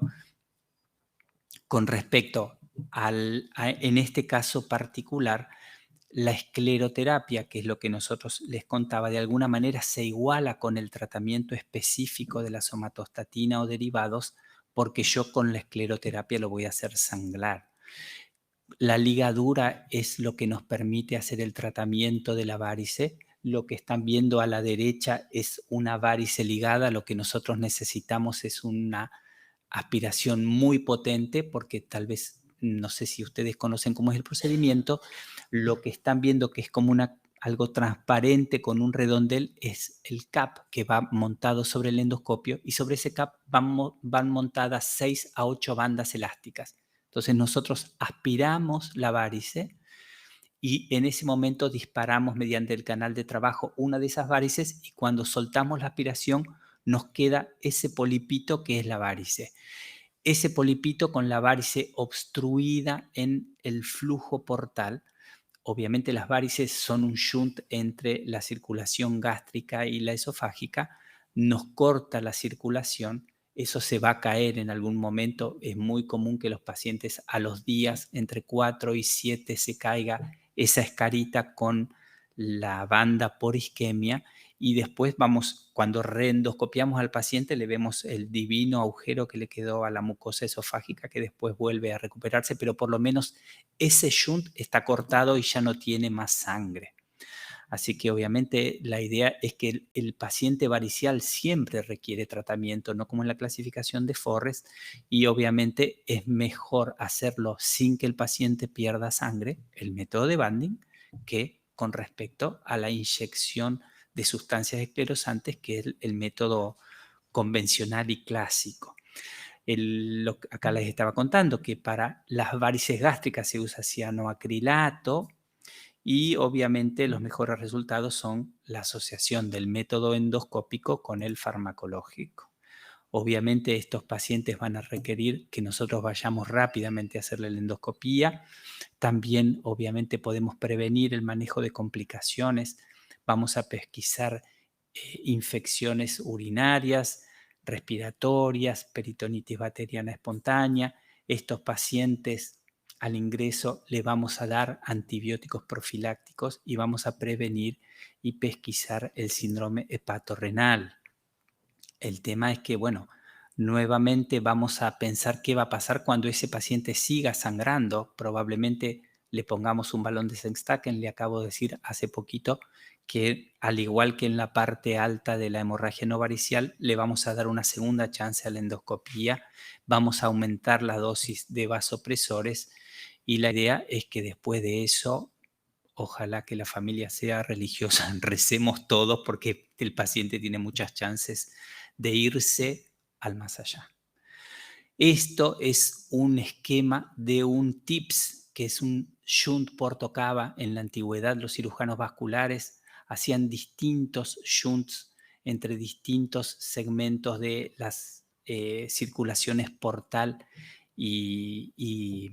con respecto en este caso particular, la escleroterapia, que es lo que nosotros les contaba, de alguna manera se iguala con el tratamiento específico de la somatostatina o derivados, porque yo con la escleroterapia lo voy a hacer sangrar. La ligadura es lo que nos permite hacer el tratamiento de la varice. Lo que están viendo a la derecha es una varice ligada. Lo que nosotros necesitamos es una aspiración muy potente, porque tal vez, no sé si ustedes conocen cómo es el procedimiento. Lo que están viendo que es como algo transparente con un redondel es el CAP que va montado sobre el endoscopio, y sobre ese CAP van montadas 6 a 8 bandas elásticas. Entonces nosotros aspiramos la varice y en ese momento disparamos mediante el canal de trabajo una de esas varices y cuando soltamos la aspiración nos queda ese polipito que es la varice. Ese polipito con la varice obstruida en el flujo portal. Obviamente las varices son un shunt entre la circulación gástrica y la esofágica, nos corta la circulación, eso se va a caer en algún momento, es muy común que los pacientes a los días entre 4 y 7 se caiga esa escarita con la banda por isquemia y después vamos, cuando reendoscopiamos al paciente le vemos el divino agujero que le quedó a la mucosa esofágica que después vuelve a recuperarse, pero por lo menos ese shunt está cortado y ya no tiene más sangre. Así que obviamente la idea es que el paciente varicial siempre requiere tratamiento, no como en la clasificación de Forrest, y obviamente es mejor hacerlo sin que el paciente pierda sangre, el método de banding, que con respecto a la inyección de sustancias esclerosantes, que es el método convencional y clásico. Acá les estaba contando que para las varices gástricas se usa cianoacrilato y obviamente los mejores resultados son la asociación del método endoscópico con el farmacológico. Obviamente estos pacientes van a requerir que nosotros vayamos rápidamente a hacerle la endoscopía. También obviamente podemos prevenir el manejo de complicaciones. Vamos a pesquisar infecciones urinarias, respiratorias, peritonitis bacteriana espontánea. Estos pacientes al ingreso le vamos a dar antibióticos profilácticos y vamos a prevenir y pesquisar el síndrome hepatorrenal. El tema es que, bueno, nuevamente vamos a pensar qué va a pasar cuando ese paciente siga sangrando. Probablemente le pongamos un balón de Sengstacken. Le acabo de decir hace poquito que al igual que en la parte alta de la hemorragia no varicial, le vamos a dar una segunda chance a la endoscopía. Vamos a aumentar la dosis de vasopresores y la idea es que después de eso, ojalá que la familia sea religiosa, recemos todos porque el paciente tiene muchas chances de irse al más allá. Esto es un esquema de un TIPS, que es un shunt portocava. En la antigüedad los cirujanos vasculares hacían distintos shunts entre distintos segmentos de las circulaciones portal y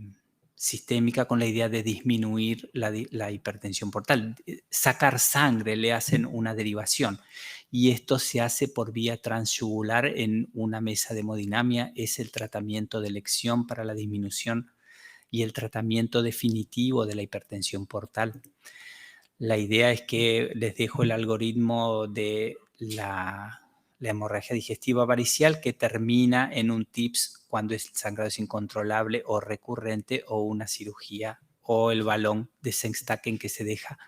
sistémica con la idea de disminuir la hipertensión portal. Sacar sangre, le hacen una derivación y esto se hace por vía transyugular en una mesa de hemodinamia. Es el tratamiento de elección para la disminución y el tratamiento definitivo de la hipertensión portal. La idea es que les dejo el algoritmo de la hemorragia digestiva varicial que termina en un TIPS cuando el sangrado es incontrolable o recurrente o una cirugía o el balón de Sengstacken que se deja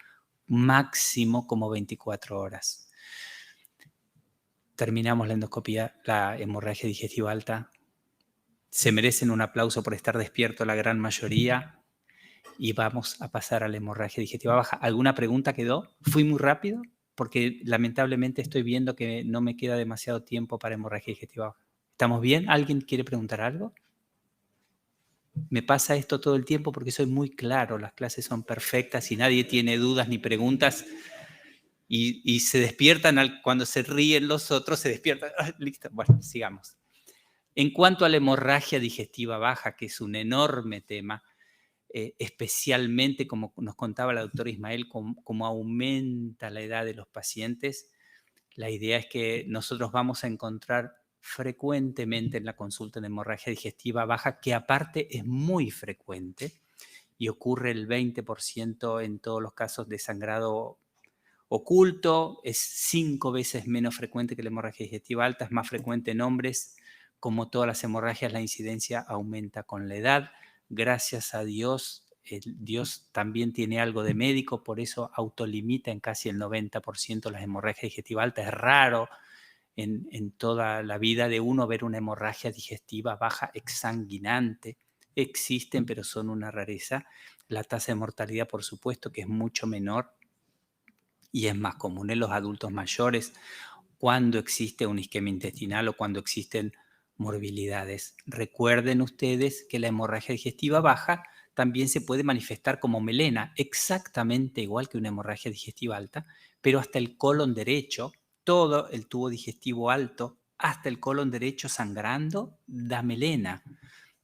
máximo como 24 horas. Terminamos la endoscopía, la hemorragia digestiva alta. Se merecen un aplauso por estar despierto la gran mayoría y vamos a pasar a la hemorragia digestiva baja. ¿Alguna pregunta quedó? ¿Fui muy rápido? Porque lamentablemente estoy viendo que no me queda demasiado tiempo para hemorragia digestiva baja. ¿Estamos bien? ¿Alguien quiere preguntar algo? Me pasa esto todo el tiempo porque soy muy claro, las clases son perfectas y nadie tiene dudas ni preguntas y se despiertan cuando se ríen los otros, se despiertan. Listo, bueno, sigamos. En cuanto a la hemorragia digestiva baja, que es un enorme tema, especialmente como nos contaba la doctora Ismael, como aumenta la edad de los pacientes, la idea es que nosotros vamos a encontrar frecuentemente en la consulta de hemorragia digestiva baja, que aparte es muy frecuente y ocurre el 20% en todos los casos de sangrado oculto, es 5 veces menos frecuente que la hemorragia digestiva alta, es más frecuente en hombres. Como todas las hemorragias, la incidencia aumenta con la edad. Gracias a Dios, Dios también tiene algo de médico, por eso autolimita en casi el 90% las hemorragias digestivas altas. Es raro en toda la vida de uno ver una hemorragia digestiva baja exsanguinante. Existen, pero son una rareza. La tasa de mortalidad, por supuesto, que es mucho menor y es más común en los adultos mayores cuando existe una isquemia intestinal o cuando existen morbilidades. Recuerden ustedes que la hemorragia digestiva baja también se puede manifestar como melena, exactamente igual que una hemorragia digestiva alta, pero hasta el colon derecho, todo el tubo digestivo alto, hasta el colon derecho sangrando, da melena.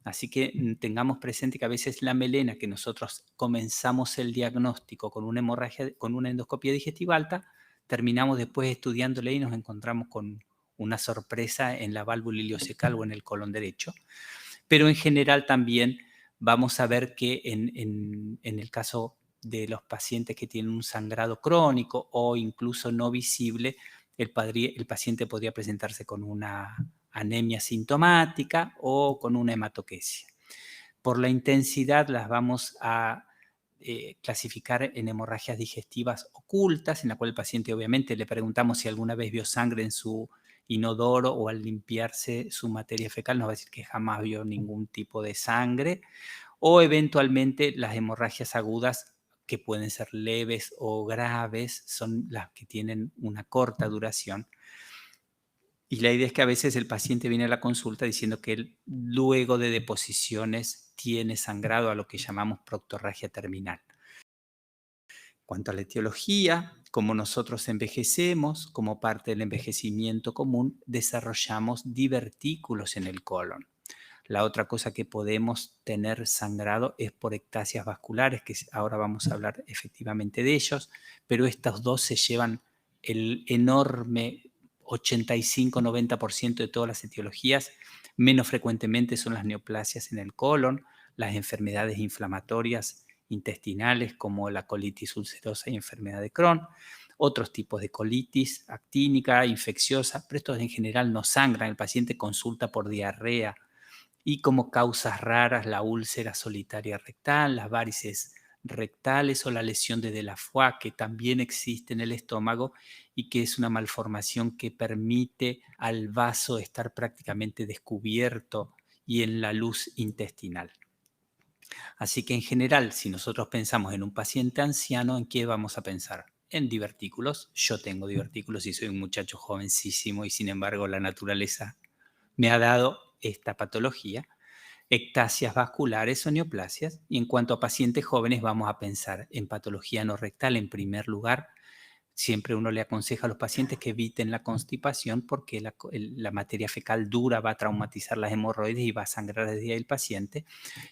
Así que tengamos presente que a veces la melena, que nosotros comenzamos el diagnóstico con una hemorragia, con una endoscopia digestiva alta, terminamos después estudiándole y nos encontramos con una sorpresa en la válvula ileocecal o en el colon derecho. Pero en general también vamos a ver que en el caso de los pacientes que tienen un sangrado crónico o incluso no visible, el paciente podría presentarse con una anemia sintomática o con una hematoquesia. Por la intensidad las vamos a clasificar en hemorragias digestivas ocultas, en la cual el paciente obviamente le preguntamos si alguna vez vio sangre en su inodoro o al limpiarse su materia fecal, nos va a decir que jamás vio ningún tipo de sangre, o eventualmente las hemorragias agudas que pueden ser leves o graves, son las que tienen una corta duración. Y la idea es que a veces el paciente viene a la consulta diciendo que él, luego de deposiciones tiene sangrado, a lo que llamamos proctorragia terminal. Cuanto a la etiología, como nosotros envejecemos, como parte del envejecimiento común, desarrollamos divertículos en el colon. La otra cosa que podemos tener sangrado es por ectasias vasculares, que ahora vamos a hablar efectivamente de ellos, pero estos dos se llevan el enorme 85-90% de todas las etiologías. Menos frecuentemente son las neoplasias en el colon, las enfermedades inflamatorias intestinales como la colitis ulcerosa y enfermedad de Crohn, otros tipos de colitis actínica, infecciosa, pero estos en general no sangran. El paciente consulta por diarrea y como causas raras la úlcera solitaria rectal, las varices rectales o la lesión de Delafoy, que también existe en el estómago y que es una malformación que permite al vaso estar prácticamente descubierto y en la luz intestinal. Así que en general, si nosotros pensamos en un paciente anciano, ¿en qué vamos a pensar? En divertículos. Yo tengo divertículos y soy un muchacho jovencísimo y sin embargo la naturaleza me ha dado esta patología, ectasias vasculares o neoplasias. Y en cuanto a pacientes jóvenes, vamos a pensar en patología no rectal en primer lugar. Siempre uno le aconseja a los pacientes que eviten la constipación porque la materia fecal dura va a traumatizar las hemorroides y va a sangrar desde ahí el paciente.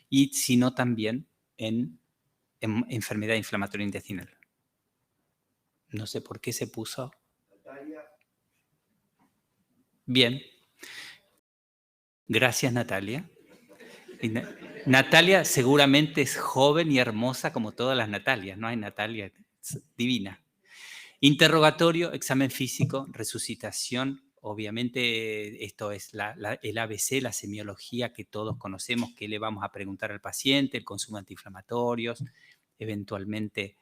Y sino también en enfermedad inflamatoria intestinal. No sé por qué se puso. Bien. Gracias, Natalia. Natalia seguramente es joven y hermosa como todas las Natalias, ¿no? Hay Natalia divina. Interrogatorio, examen físico, resucitación. Obviamente esto es el ABC, la semiología que todos conocemos, que le vamos a preguntar al paciente, el consumo de antiinflamatorios, eventualmente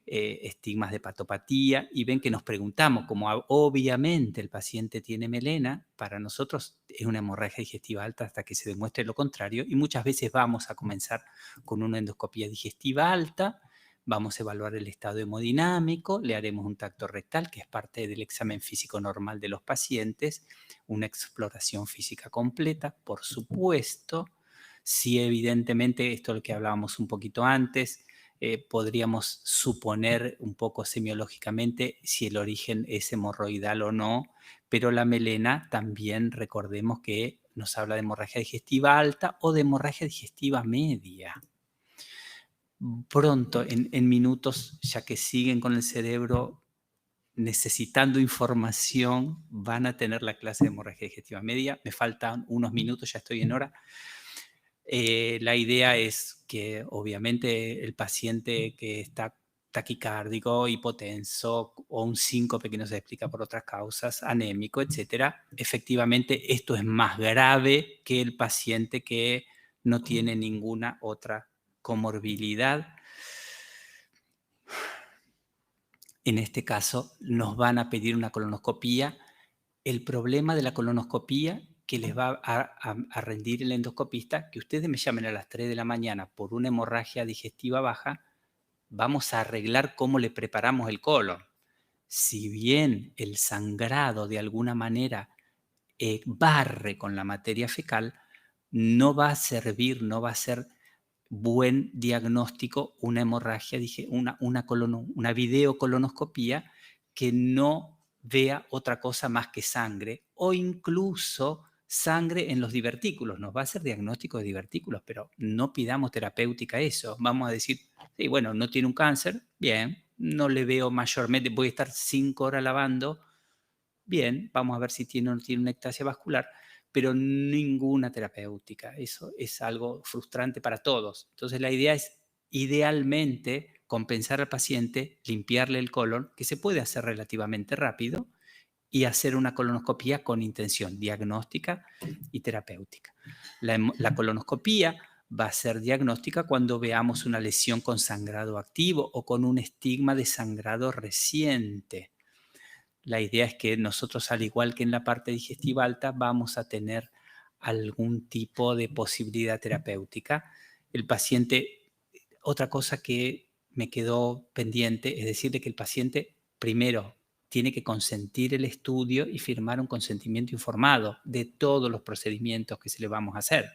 estigmas de patopatía, y ven que nos preguntamos, como obviamente el paciente tiene melena, para nosotros es una hemorragia digestiva alta hasta que se demuestre lo contrario, y muchas veces vamos a comenzar con una endoscopia digestiva alta, vamos a evaluar el estado hemodinámico, le haremos un tacto rectal, que es parte del examen físico normal de los pacientes, una exploración física completa, por supuesto, si evidentemente, esto es lo que hablábamos un poquito antes, podríamos suponer un poco semiológicamente si el origen es hemorroidal o no, pero la melena también recordemos que nos habla de hemorragia digestiva alta o de hemorragia digestiva media. Pronto, en minutos, ya que siguen con el cerebro necesitando información, van a tener la clase de hemorragia digestiva media. Me faltan unos minutos, ya estoy en hora. La idea es que obviamente el paciente que está taquicárdico, hipotenso o un síncope que no se explica por otras causas, anémico, etcétera, efectivamente esto es más grave que el paciente que no tiene ninguna otra comorbilidad. En este caso nos van a pedir una colonoscopía. El problema de la colonoscopía que les va a rendir el endoscopista, que ustedes me llamen a las 3 de la mañana por una hemorragia digestiva baja, vamos a arreglar cómo le preparamos el colon. Si bien el sangrado de alguna manera barre con la materia fecal, no va a servir, no va a ser buen diagnóstico una hemorragia, dije, una videocolonoscopía que no vea otra cosa más que sangre o incluso sangre en los divertículos. Nos va a hacer diagnóstico de divertículos, pero no pidamos terapéutica eso. Vamos a decir, sí, bueno, no tiene un cáncer, bien, no le veo mayormente, voy a estar 5 horas lavando, bien, vamos a ver si tiene o no tiene una ectasia vascular, pero ninguna terapéutica. Eso es algo frustrante para todos. Entonces la idea es, idealmente, compensar al paciente, limpiarle el colon, que se puede hacer relativamente rápido, y hacer una colonoscopía con intención diagnóstica y terapéutica. La colonoscopía va a ser diagnóstica cuando veamos una lesión con sangrado activo o con un estigma de sangrado reciente. La idea es que nosotros, al igual que en la parte digestiva alta, vamos a tener algún tipo de posibilidad terapéutica. El paciente, otra cosa que me quedó pendiente es decirle que el paciente primero tiene que consentir el estudio y firmar un consentimiento informado de todos los procedimientos que se le vamos a hacer.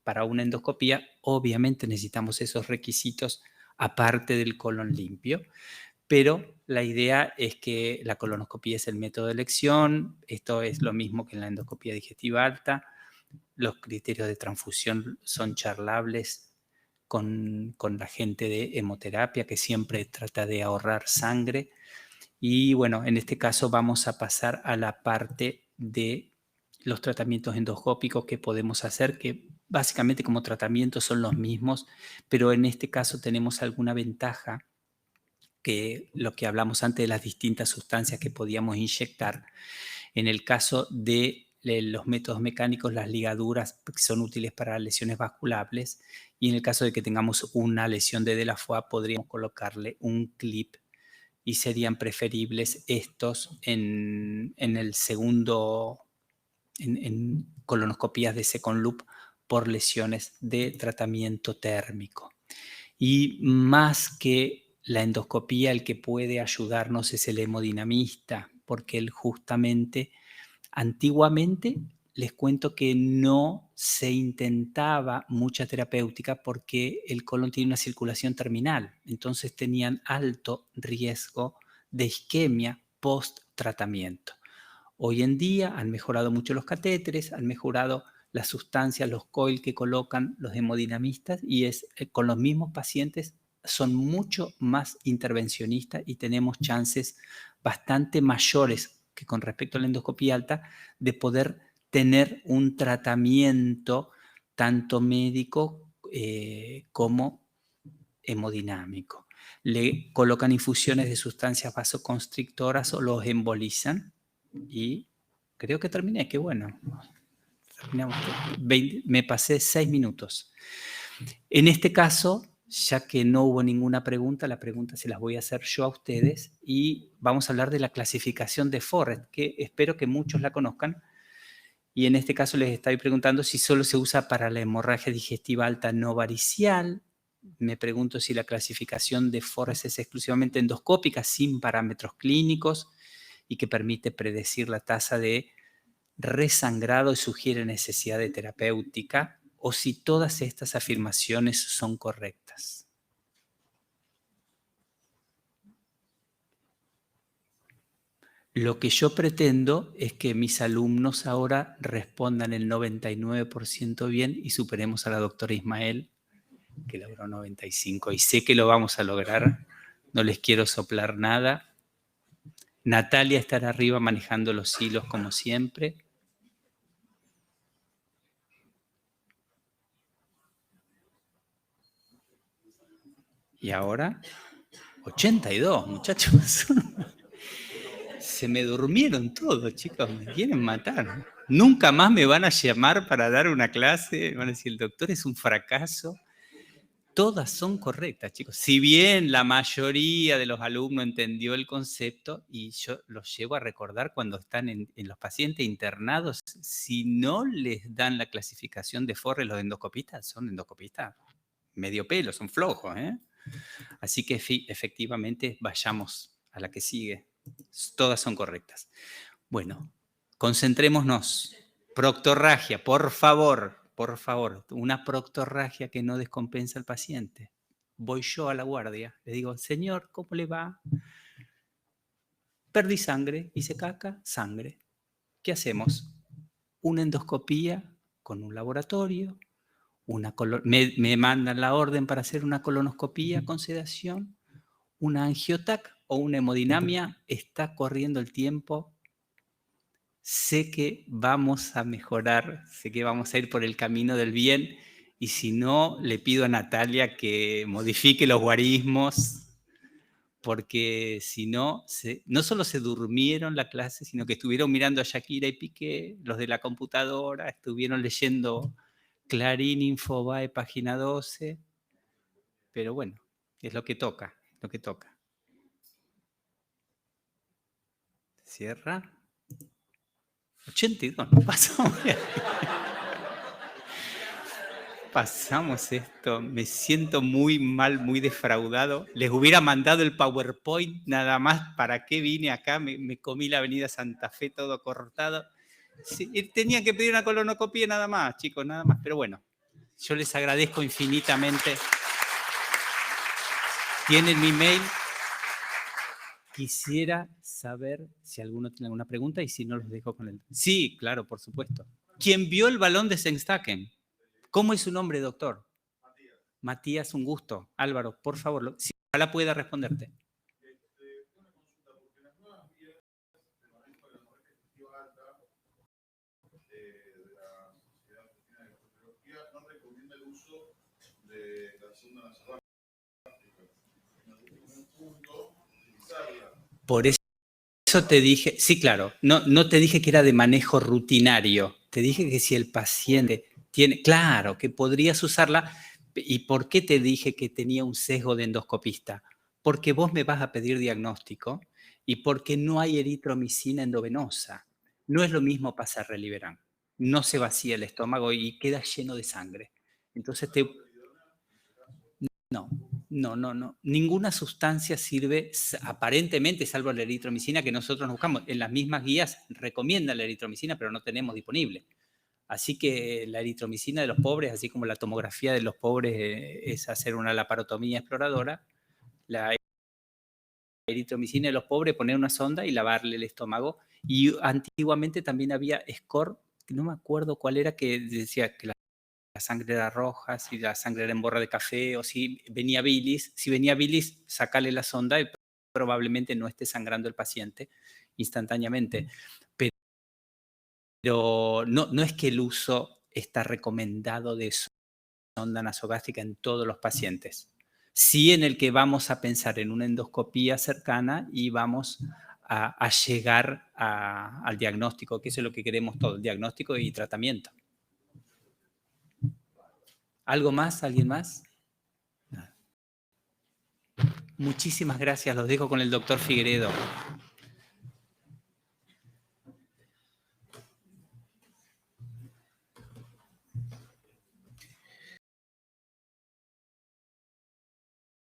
Para una endoscopía, obviamente necesitamos esos requisitos aparte del colon limpio. Pero la idea es que la colonoscopía es el método de elección, esto es lo mismo que en la endoscopía digestiva alta, los criterios de transfusión son charlables con la gente de hemoterapia que siempre trata de ahorrar sangre. Y bueno, en este caso vamos a pasar a la parte de los tratamientos endoscópicos que podemos hacer, que básicamente como tratamientos son los mismos, pero en este caso tenemos alguna ventaja, que lo que hablamos antes de las distintas sustancias que podíamos inyectar. En el caso de los métodos mecánicos, las ligaduras son útiles para lesiones vasculables, y en el caso de que tengamos una lesión de la foie podríamos colocarle un clip, y serían preferibles estos en el segundo, en colonoscopías de second loop por lesiones de tratamiento térmico. Y más que la endoscopía, el que puede ayudarnos es el hemodinamista, porque él justamente, antiguamente, les cuento que no se intentaba mucha terapéutica porque el colon tiene una circulación terminal, entonces tenían alto riesgo de isquemia post-tratamiento. Hoy en día han mejorado mucho los catéteres, han mejorado las sustancias, los coil que colocan los hemodinamistas, y con los mismos pacientes son mucho más intervencionistas y tenemos chances bastante mayores que con respecto a la endoscopía alta de poder tener un tratamiento tanto médico como hemodinámico. Le colocan infusiones de sustancias vasoconstrictoras o los embolizan, y creo que terminé, qué bueno. Terminamos. Me pasé 6 minutos. En este caso, ya que no hubo ninguna pregunta, la pregunta se las voy a hacer yo a ustedes, y vamos a hablar de la clasificación de Forrest, que espero que muchos la conozcan. Y en este caso les estoy preguntando si solo se usa para la hemorragia digestiva alta no varicial. Me pregunto si la clasificación de Forrest es exclusivamente endoscópica, sin parámetros clínicos, y que permite predecir la tasa de resangrado y sugiere necesidad de terapéutica, o si todas estas afirmaciones son correctas. Lo que yo pretendo es que mis alumnos ahora respondan el 99% bien y superemos a la doctora Ismael, que logró 95, y sé que lo vamos a lograr. No les quiero soplar nada. Natalia estará arriba manejando los hilos como siempre. Y ahora, 82, muchachos. Se me durmieron todos, chicos, me quieren matar. Nunca más me van a llamar para dar una clase, van a decir, el doctor es un fracaso. Todas son correctas, chicos. Si bien la mayoría de los alumnos entendió el concepto, y yo los llevo a recordar cuando están en los pacientes internados, si no les dan la clasificación de Forrest, los endoscopistas son endoscopistas medio pelo, son flojos, ¿eh? Así que efectivamente vayamos a la que sigue. Todas son correctas. Bueno, concentrémonos. Proctorragia, por favor, una proctorragia que no descompensa al paciente. Voy yo a la guardia, le digo, señor, ¿cómo le va? Perdí sangre, hice caca, sangre. ¿Qué hacemos? Una endoscopía con un laboratorio, me mandan la orden para hacer una colonoscopía con sedación, una angiotac o una hemodinamia, está corriendo el tiempo. Sé que vamos a mejorar, sé que vamos a ir por el camino del bien y si no, le pido a Natalia que modifique los guarismos porque si no, no solo se durmieron la clase, sino que estuvieron mirando a Shakira y Piqué, los de la computadora, estuvieron leyendo Clarín, Infobae, página 12, pero bueno, es lo que toca, lo que toca. Cierra. 82, pasamos esto, me siento muy mal, muy defraudado. Les hubiera mandado el PowerPoint nada más, ¿para qué vine acá? Me comí la avenida Santa Fe todo cortado. Sí, tenía que pedir una colonoscopia nada más, chicos, nada más. Pero bueno, yo les agradezco infinitamente. Tienen mi mail. Quisiera saber si alguno tiene alguna pregunta y si no los dejo con el... Sí, claro, por supuesto. ¿Quién vio el balón de Sengstaken? ¿Cómo es su nombre, doctor? Matías, un gusto. Álvaro, por favor, si ojalá pueda responderte. Por eso te dije, sí, claro, no te dije que era de manejo rutinario, te dije que si el paciente tiene, claro, que podrías usarla. ¿Y por qué te dije que tenía un sesgo de endoscopista? Porque vos me vas a pedir diagnóstico y porque no hay eritromicina endovenosa. No es lo mismo pasar Reliberan. No se vacía el estómago y queda lleno de sangre. Entonces no. Ninguna sustancia sirve, aparentemente, salvo la eritromicina que nosotros nos buscamos. En las mismas guías recomiendan la eritromicina, pero no tenemos disponible. Así que la eritromicina de los pobres, así como la tomografía de los pobres es hacer una laparotomía exploradora, la eritromicina de los pobres, poner una sonda y lavarle el estómago. Y antiguamente también había score, no me acuerdo cuál era, que decía que la sangre era roja, si la sangre era en borra de café o si venía bilis. Si venía bilis, sacale la sonda y probablemente no esté sangrando el paciente instantáneamente. Pero no es que el uso está recomendado de sonda nasogástrica en todos los pacientes. Sí, en el que vamos a pensar en una endoscopía cercana y vamos a llegar al diagnóstico, que eso es lo que queremos todos, diagnóstico y tratamiento. ¿Algo más? ¿Alguien más? Muchísimas gracias. Los dejo con el doctor Figueredo.